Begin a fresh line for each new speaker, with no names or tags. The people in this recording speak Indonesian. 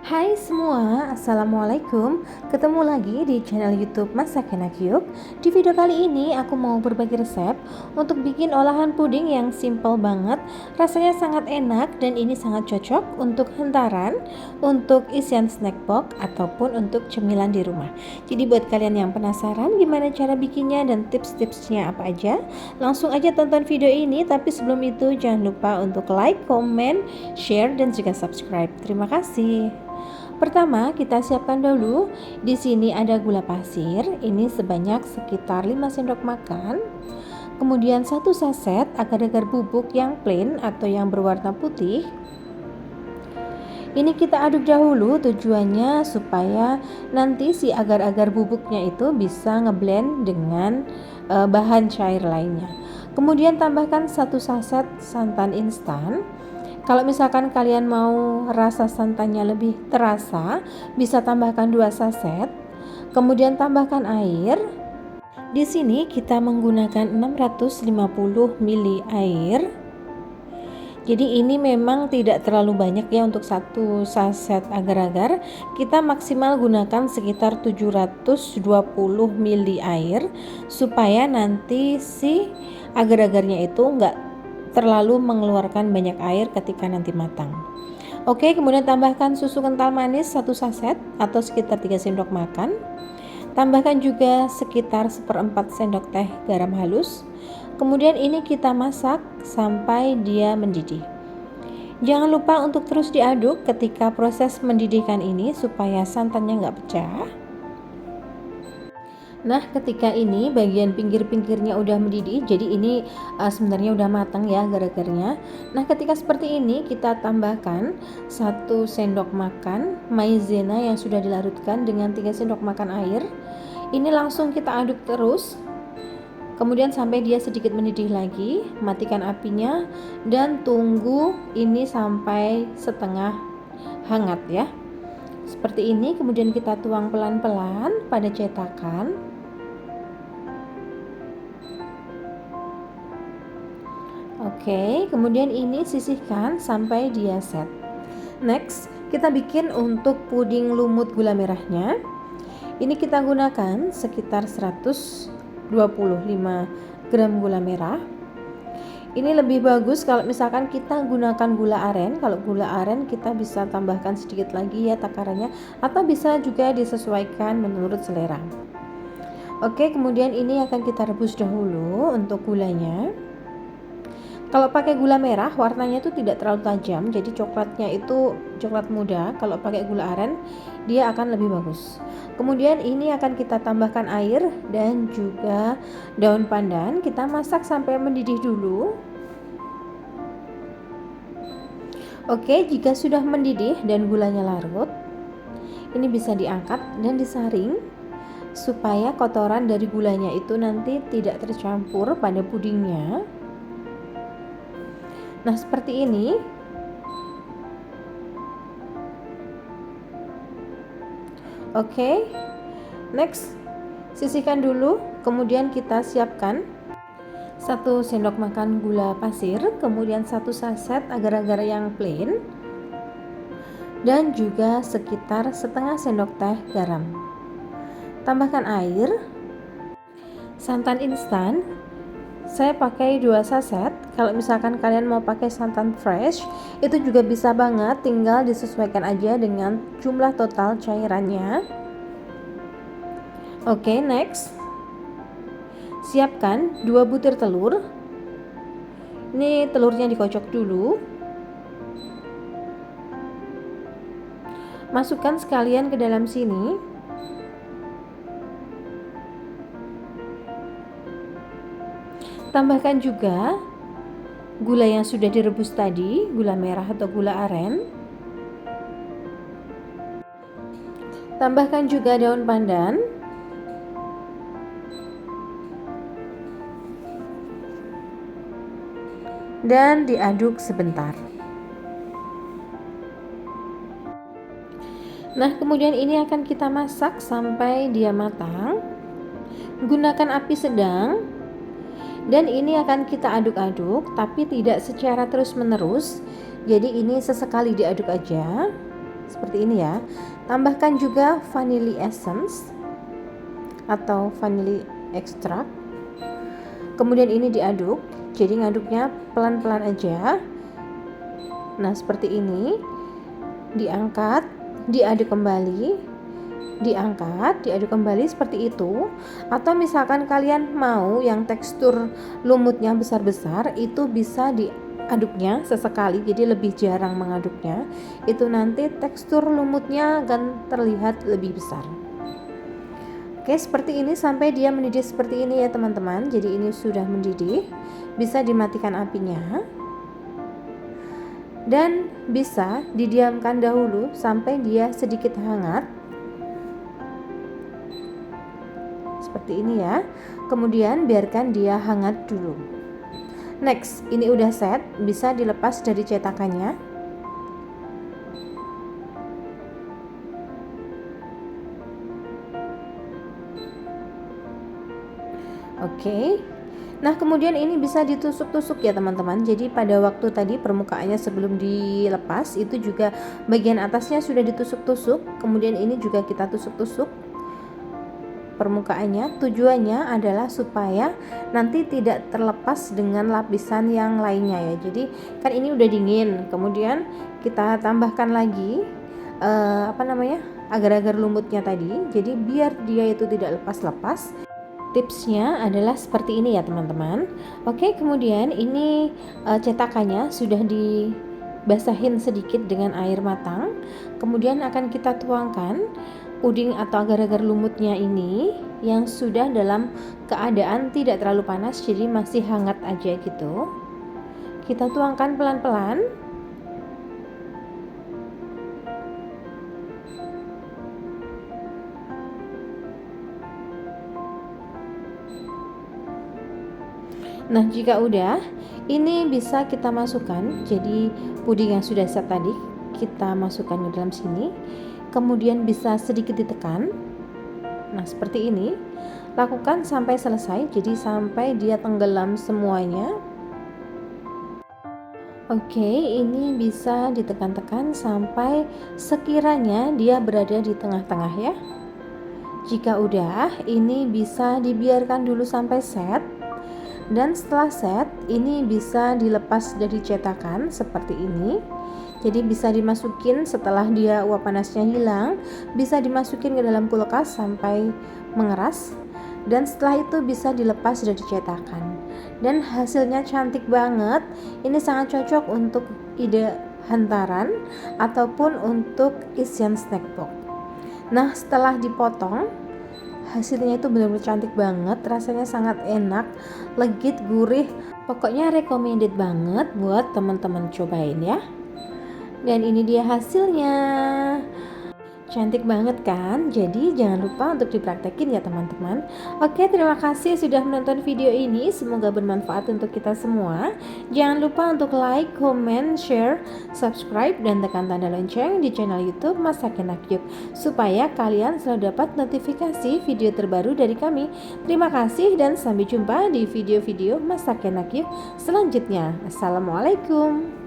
Hai semua, Assalamualaikum. Ketemu lagi di channel YouTube Masak Enak Yuk. Di video kali ini aku mau berbagi resep untuk bikin olahan puding yang simple banget. Rasanya sangat enak dan ini sangat cocok untuk hantaran, untuk isian snack box ataupun untuk cemilan di rumah. Jadi buat kalian yang penasaran gimana cara bikinnya dan tips-tipsnya apa aja, langsung aja tonton video ini. Tapi sebelum itu jangan lupa untuk like, comment, share dan juga subscribe. Terima kasih. Pertama, kita siapkan dulu. Di sini ada gula pasir, ini sebanyak sekitar 5 sendok makan. Kemudian 1 saset agar-agar bubuk yang plain atau yang berwarna putih. Ini kita aduk dahulu, tujuannya supaya nanti si agar-agar bubuknya itu bisa ngeblend dengan bahan cair lainnya. Kemudian tambahkan 1 saset santan instan. Kalau misalkan kalian mau rasa santannya lebih terasa, bisa tambahkan 2 saset. Kemudian tambahkan air. Di sini kita menggunakan 650 ml air. Jadi ini memang tidak terlalu banyak ya untuk 1 saset agar-agar. Kita maksimal gunakan sekitar 720 ml air supaya nanti si agar-agarnya itu enggak terlalu mengeluarkan banyak air ketika nanti matang. Oke, kemudian tambahkan susu kental manis 1 saset atau sekitar 3 sendok makan. Tambahkan juga sekitar 1/4 sendok teh garam halus. Kemudian ini kita masak sampai dia mendidih. Jangan lupa untuk terus diaduk ketika proses mendidihkan ini supaya santannya nggak pecah. Nah, ketika ini bagian pinggir-pinggirnya udah mendidih, jadi ini sebenarnya udah matang ya agar-agarnya. Nah, ketika seperti ini kita tambahkan 1 sendok makan maizena yang sudah dilarutkan dengan 3 sendok makan air. Ini langsung kita aduk terus. Kemudian sampai dia sedikit mendidih lagi, matikan apinya dan tunggu ini sampai setengah hangat ya. Seperti ini, kemudian kita tuang pelan-pelan pada cetakan. Oke, kemudian ini sisihkan sampai dia set. Next, kita bikin untuk puding lumut gula merahnya. Ini kita gunakan sekitar 125 gram gula merah. Ini lebih bagus kalau misalkan kita gunakan gula aren. Kalau gula aren kita bisa tambahkan sedikit lagi ya takarannya, atau bisa juga disesuaikan menurut selera. Oke, kemudian ini akan kita rebus dahulu untuk gulanya. Kalau pakai gula merah warnanya itu tidak terlalu tajam, jadi coklatnya itu coklat muda. Kalau pakai gula aren dia akan lebih bagus. Kemudian ini akan kita tambahkan air dan juga daun pandan. Kita masak sampai mendidih dulu. Oke, jika sudah mendidih dan gulanya larut, ini bisa diangkat dan disaring supaya kotoran dari gulanya itu nanti tidak tercampur pada pudingnya. Nah, seperti ini. Oke, next, sisihkan dulu. Kemudian kita siapkan 1 sendok makan gula pasir, kemudian 1 saset agar-agar yang plain, dan juga sekitar setengah sendok teh garam. Tambahkan air, santan instan. Saya pakai 2 saset. Kalau misalkan kalian mau pakai santan fresh, itu juga bisa banget, tinggal disesuaikan aja dengan jumlah total cairannya. Oke, next. Siapkan 2 butir telur. Ini telurnya dikocok dulu. Masukkan sekalian ke dalam sini. Tambahkan juga gula yang sudah direbus tadi, gula merah atau gula aren. Tambahkan juga daun pandan. Dan diaduk sebentar. Nah, kemudian ini akan kita masak sampai dia matang. Gunakan api sedang. Dan ini akan kita aduk-aduk, tapi tidak secara terus-menerus. Jadi ini sesekali diaduk aja. seperti ini ya. Tambahkan juga vanilla essence atau vanilla extract. Kemudian ini diaduk, jadi ngaduknya pelan-pelan aja. Nah, seperti ini. Diangkat, diaduk kembali, diangkat, diaduk kembali seperti itu. Atau misalkan kalian mau yang tekstur lumutnya besar-besar, itu bisa diaduknya sesekali, jadi lebih jarang mengaduknya. Itu nanti tekstur lumutnya akan terlihat lebih besar. Oke, seperti ini sampai dia mendidih seperti ini ya teman-teman. Jadi ini sudah mendidih, bisa dimatikan apinya dan bisa didiamkan dahulu sampai dia sedikit hangat seperti ini ya. Kemudian biarkan dia hangat dulu. Next, ini udah set, bisa dilepas dari cetakannya. Oke. Nah, kemudian ini bisa ditusuk-tusuk ya teman-teman. Jadi pada waktu tadi permukaannya sebelum dilepas itu juga bagian atasnya sudah ditusuk-tusuk. Kemudian ini juga kita tusuk-tusuk permukaannya. Tujuannya adalah supaya nanti tidak terlepas dengan lapisan yang lainnya ya. Jadi kan ini udah dingin. Kemudian kita tambahkan lagi agar-agar lumutnya tadi. Jadi biar dia itu tidak lepas-lepas. Tipsnya adalah seperti ini ya teman-teman. Oke, kemudian ini cetakannya sudah dibasahin sedikit dengan air matang. Kemudian akan kita tuangkan puding atau agar-agar lumutnya ini yang sudah dalam keadaan tidak terlalu panas, jadi masih hangat aja gitu. Kita tuangkan pelan-pelan. Nah, jika udah, ini bisa kita masukkan. Jadi puding yang sudah set tadi kita masukkan ke dalam sini. Kemudian bisa sedikit ditekan. Nah, seperti ini. Lakukan sampai selesai. Jadi sampai dia tenggelam semuanya. Oke, ini bisa ditekan-tekan sampai sekiranya dia berada di tengah-tengah ya. Jika udah, ini bisa dibiarkan dulu sampai set. Dan setelah set, ini bisa dilepas dari cetakan seperti ini. Jadi bisa dimasukin setelah dia uap panasnya hilang, bisa dimasukin ke dalam kulkas sampai mengeras. Dan setelah itu bisa dilepas dari cetakan. Dan hasilnya cantik banget. Ini sangat cocok untuk ide hantaran ataupun untuk isian snack box. Nah, setelah dipotong, hasilnya itu benar-benar cantik banget, rasanya sangat enak, legit, gurih. Pokoknya recommended banget buat teman-teman cobain ya. Dan ini dia hasilnya. Cantik banget kan? Jadi jangan lupa untuk dipraktekin ya teman-teman. Oke, terima kasih sudah menonton video ini. Semoga bermanfaat untuk kita semua. Jangan lupa untuk like, comment, share, subscribe, dan tekan tanda lonceng di channel YouTube Masak Enak Yuk, supaya kalian selalu dapat notifikasi video terbaru dari kami. Terima kasih dan sampai jumpa di video-video Masak Enak Yuk selanjutnya. Assalamualaikum.